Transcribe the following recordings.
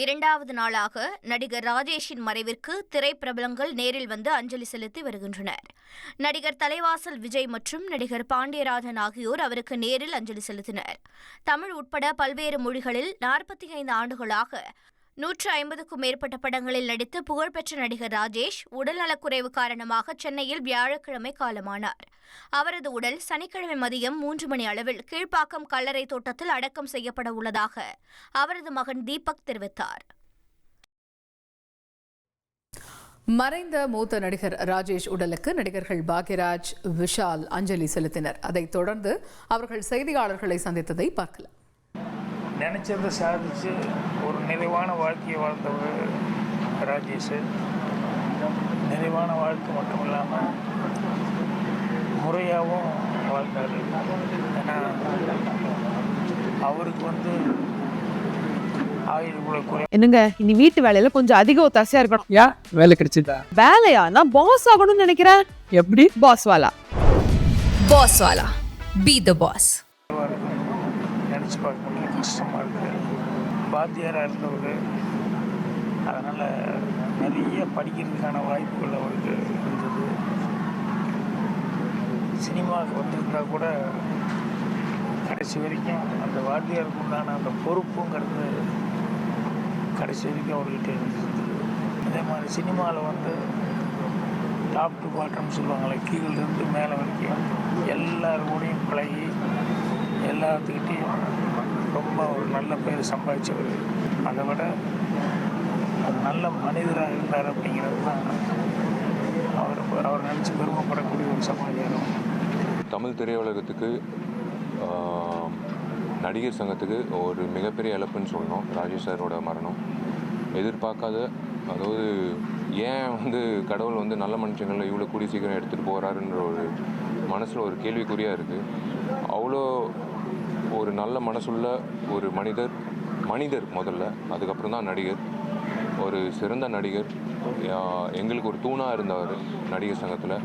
இரண்டாவது நாளாக நடிகர் ராஜேஷின் மறைவிற்கு திரைப்பிரபலங்கள் நேரில் வந்து அஞ்சலி செலுத்தி வருகின்றனர். நடிகர் தலைவாசல் விஜய் மற்றும் நடிகர் பாண்டியராஜன் ஆகியோர் அவருக்கு நேரில் அஞ்சலி செலுத்தினர். தமிழ் உட்பட பல்வேறு மொழிகளில் 45 ஆண்டுகளாக 150க்கும் மேற்பட்ட படங்களில் நடித்து புகழ்பெற்ற நடிகர் ராஜேஷ் உடல்நலக்குறைவு காரணமாக சென்னையில் வியாழக்கிழமை காலமானார். அவரது உடல் சனிக்கிழமை மதியம் 3 மணி அளவில் கீழ்ப்பாக்கம் கல்லறை தோட்டத்தில் அடக்கம் செய்யப்பட உள்ளதாக அவரது மகன் தீபக் தெரிவித்தார். மறைந்த மூத்த நடிகர் ராஜேஷ் உடலுக்கு நடிகர்கள் பாக்யராஜ், விஷால் அஞ்சலி செலுத்தினர். அதைத் தொடர்ந்து அவர்கள் செய்தியாளர்களை சந்தித்ததை பார்க்கலாம். நினச்சதை சாதித்து ஒரு நிறைவான வாழ்க்கையை வாழ்ந்தவர் ராஜேஷ். நிறைவான வாழ்க்கை மட்டும் இல்லாமல் முறையாகவும் வாழ்ந்தார். ஏன்னா அவருக்கு என்னங்க இனி வீட்டு வேலையில கொஞ்சம் அதிக ஒத்தாசையா இருக்கணும். யா வேலை கிடைச்சதா? வேலையா? நான் பாஸ் ஆகணும்னு நினைக்கிறேன். எப்படி? Pass Vala be the pass. நினச்சி பார்க்க முடியல, கஷ்டமாக இருக்குது. வாத்தியாராக இருந்தவர், அதனால் நிறைய படிக்கிறதுக்கான வாய்ப்புகள் அவருக்கு இருந்தது. சினிமாவுக்கு வந்திருந்தால் கூட கடைசி வரைக்கும் அந்த வாத்தியாருக்கு உண்டான அந்த பொறுப்புங்கிறது கடைசி வரைக்கும் அவர்கிட்ட இருந்தது. அதே மாதிரி சினிமாவில் டாப் டு பாட்டம் சொல்லுவாங்களே, கீழிருந்து மேலே வரைக்கும் எல்லாருக்கூடையும் பழகி எல்லாத்துக்கிட்டையும் ரொம்ப ஒரு நல்ல பேர் சம்பாதிச்சவர். அதை விட ஒரு நல்ல மனிதராக இருந்தார் அப்படிங்கிறது தான் அவர் நினச்சி பெருமைப்படக்கூடிய ஒரு சமாச்சாரம். தமிழ் திரையுலகத்துக்கு, நடிகர் சங்கத்துக்கு ஒரு மிகப்பெரிய இழப்புன்னு சொல்லணும் ராஜேஷ் சாரோட மரணம். எதிர்பார்க்காத, அதாவது ஏன் கடவுள் நல்ல மனுஷங்களில் இவ்வளோ கூடி சீக்கிரம் எடுத்துகிட்டு போகிறாருன்ற ஒரு மனசில் ஒரு கேள்விக்குறியாக இருக்குது. அவ்வளோ ஒரு நல்ல மனசுள்ள ஒரு மனிதர் முதல்ல, அதுக்கப்புறம் தான் நடிகர். ஒரு சிறந்த நடிகர், எங்களுக்கு ஒரு தூணாக இருந்தவர் நடிகர் சங்கத்தில்.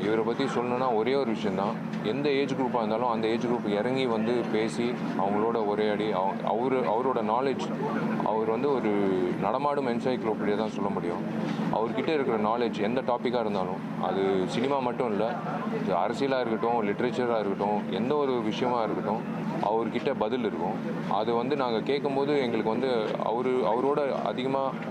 இவரை பற்றி சொல்லணுன்னா ஒரே ஒரு விஷயந்தான், எந்த ஏஜ் குரூப்பாக இருந்தாலும் அந்த ஏஜ் குரூப் இறங்கி பேசி அவங்களோட உரையாடி அவரோட நாலேஜ், அவர் ஒரு நடமாடும் என்சைக்ளோபீடியா தான் சொல்ல முடியும். அவர்கிட்ட இருக்கிற நாலேஜ் எந்த டாப்பிக்காக இருந்தாலும், அது சினிமா மட்டும் இல்லை, அரசியலாக இருக்கட்டும், லிட்ரேச்சராக இருக்கட்டும், எந்த ஒரு விஷயமாக இருக்கட்டும், அவர்கிட்ட பதில் இருக்கும். அது நாங்கள் கேட்கும்போது எங்களுக்கு அவரோட அதிகமாக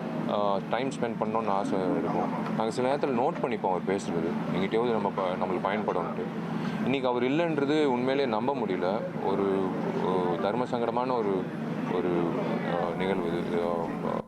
டைம் ஸ்பெண்ட் பண்ணணுன்னு ஆசை இருக்கும். நாங்கள் சில நேரத்தில் நோட் பண்ணிப்போம் அவர் பேசுகிறது, எங்கிட்டயாவது நம்மளுக்கு பயன்படும்ட்டு. இன்றைக்கி அவர் இல்லைன்றது உண்மையிலே நம்ப முடியல. ஒரு தர்ம சங்கடமான ஒரு நிகழ்வு இது.